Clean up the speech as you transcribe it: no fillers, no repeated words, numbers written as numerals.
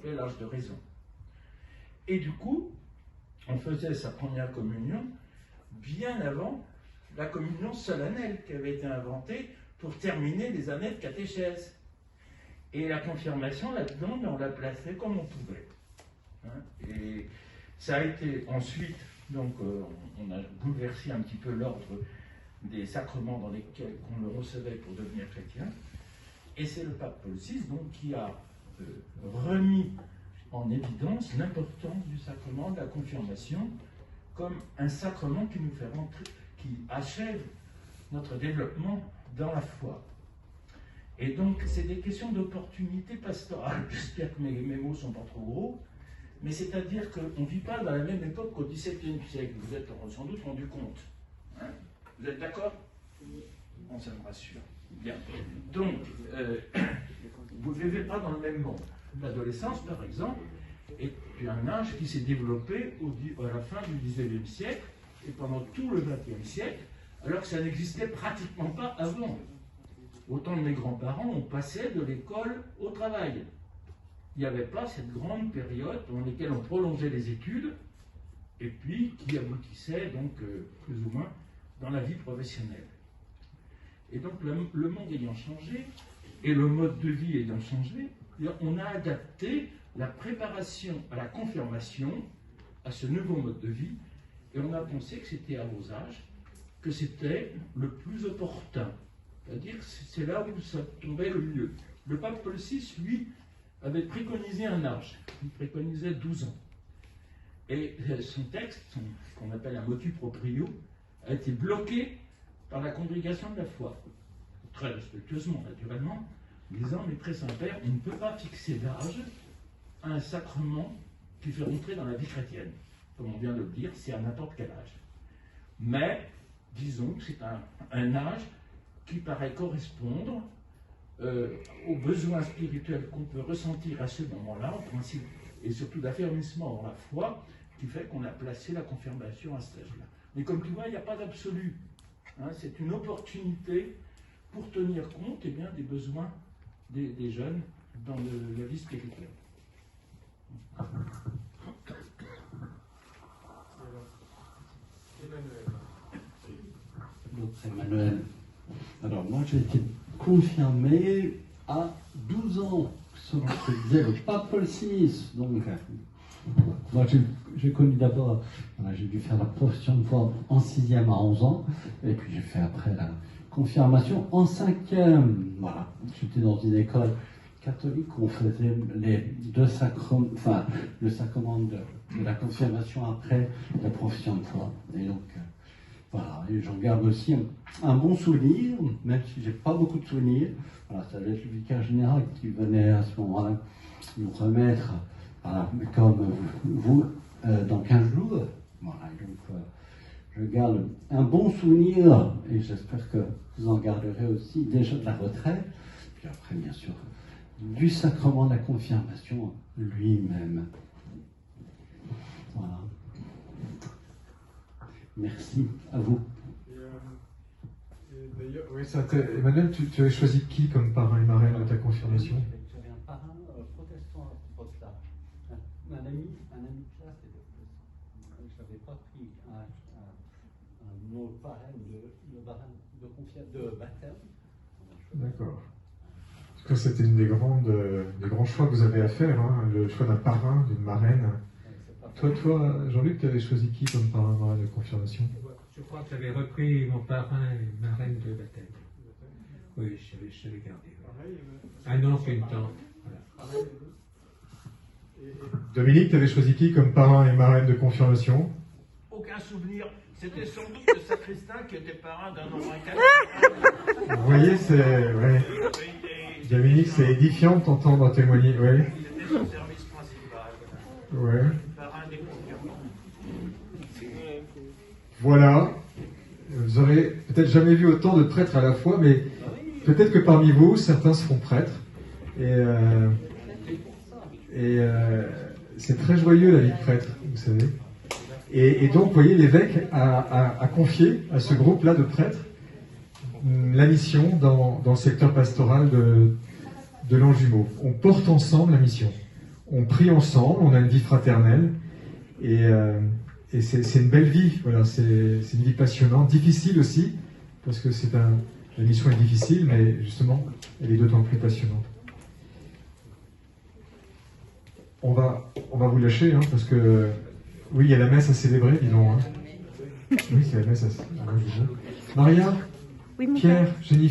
s'appelait l'âge de raison. Et du coup, on faisait sa première communion bien avant la communion solennelle qui avait été inventée pour terminer les années de catéchèse. Et la confirmation là-dedans, on la plaçait comme on pouvait. Hein, et ça a été ensuite, donc on a bouleversé un petit peu l'ordre des sacrements dans lesquels on le recevait pour devenir chrétien. Et c'est le pape Paul VI donc, qui a remis en évidence l'importance du sacrement de la confirmation comme un sacrement qui nous fait rentrer, qui achève notre développement dans la foi. Et donc, c'est des questions d'opportunité pastorale. J'espère que mes mots ne sont pas trop gros, mais c'est-à-dire qu'on ne vit pas dans la même époque qu'au XVIIe siècle. Vous êtes sans doute rendu compte. Hein? Vous êtes d'accord? Bon, ça me rassure. Bien. Donc, vous ne vivez pas dans le même monde. L'adolescence, par exemple, est un âge qui s'est développé à la fin du XIXe siècle et pendant tout le XXe siècle, alors que ça n'existait pratiquement pas avant. Au temps de mes grands-parents, on passait de l'école au travail. Il n'y avait pas cette grande période pendant laquelle on prolongeait les études et puis qui aboutissait donc plus ou moins dans la vie professionnelle. Et donc le monde ayant changé et le mode de vie ayant changé, on a adapté la préparation à la confirmation à ce nouveau mode de vie et on a pensé que c'était à vos âges que c'était le plus opportun. C'est-à-dire que c'est là où ça tombait le mieux. Le pape Paul VI, lui, avait préconisé un âge. Il préconisait 12 ans. Et son texte, qu'on appelle un motu proprio, a été bloqué par la congrégation de la foi. Très respectueusement, naturellement, disant, mais très Saint-Père, on ne peut pas fixer d'âge à un sacrement qui fait rentrer dans la vie chrétienne. Comme on vient de le dire, c'est à n'importe quel âge. Mais, disons que c'est un âge qui paraît correspondre aux besoins spirituels qu'on peut ressentir à ce moment-là, en principe, et surtout d'affirmissement dans la foi, qui fait qu'on a placé la confirmation à cet âge-là. Mais comme tu vois, il n'y a pas d'absolu. Hein, c'est une opportunité pour tenir compte eh bien, des besoins des jeunes dans la vie spirituelle. L'autre Emmanuel. Alors moi j'ai été confirmé à 12 ans, selon ce que disait le pape Paul VI. Donc, moi j'ai connu d'abord, j'ai dû faire la profession de foi en 6e à 11 ans, et puis j'ai fait après la confirmation en 5e. Voilà, j'étais dans une école catholique où on faisait les deux sacrements, enfin le sacrement de la confirmation après la profession de foi. Et donc, voilà, et j'en garde aussi un bon souvenir, même si j'ai pas beaucoup de souvenirs. Voilà, ça devait être le vicaire général qui venait à ce moment-là nous remettre, voilà, comme vous, dans 15 jours. Voilà, donc je garde un bon souvenir, et j'espère que vous en garderez aussi déjà de la retraite, puis après, bien sûr, du sacrement de la confirmation lui-même. Voilà. Merci à vous. D'ailleurs, oui, Emmanuel, tu avais choisi qui comme parrain et marraine de ta confirmation? J'avais un parrain protestant à ce là. Un ami de classe était protestant. Je n'avais pas pris un autre parrain de baptême. D'accord. Parce que c'était une des grands choix que vous avez à faire, hein, le choix d'un parrain, d'une marraine. Toi, Jean-Luc, tu avais choisi qui comme parrain marraine de confirmation? Je crois que j'avais repris mon parrain et marraine de baptême. Oui, je l'avais gardé. Un oncle et une tante. Voilà. Dominique, tu avais choisi qui comme parrain et marraine de confirmation? Aucun souvenir. C'était sans doute le sacristain qui était parrain d'un nombre incalculable. Vous voyez, c'est... Ouais. Dominique, c'est édifiant de t'entendre témoigner. Ouais. C'était son service principal. Ouais. Parrain des confirmants. Voilà. Vous aurez peut-être jamais vu autant de prêtres à la fois, mais peut-être que parmi vous, certains seront prêtres. Et c'est très joyeux la vie de prêtre, vous savez. Et donc, vous voyez, l'évêque a confié à ce groupe-là de prêtres la mission dans le secteur pastoral de Longjumeau. On porte ensemble la mission. on prie ensemble, on a une vie fraternelle, et c'est une belle vie, voilà, c'est une vie passionnante, difficile aussi, parce que la mission est difficile, mais justement, elle est d'autant plus passionnante. On va vous lâcher, hein, parce que, oui, il y a la messe à célébrer, dis donc. Hein. Oui, c'est la messe à célébrer. Maria, Oui, mon Pierre, père. Jennifer.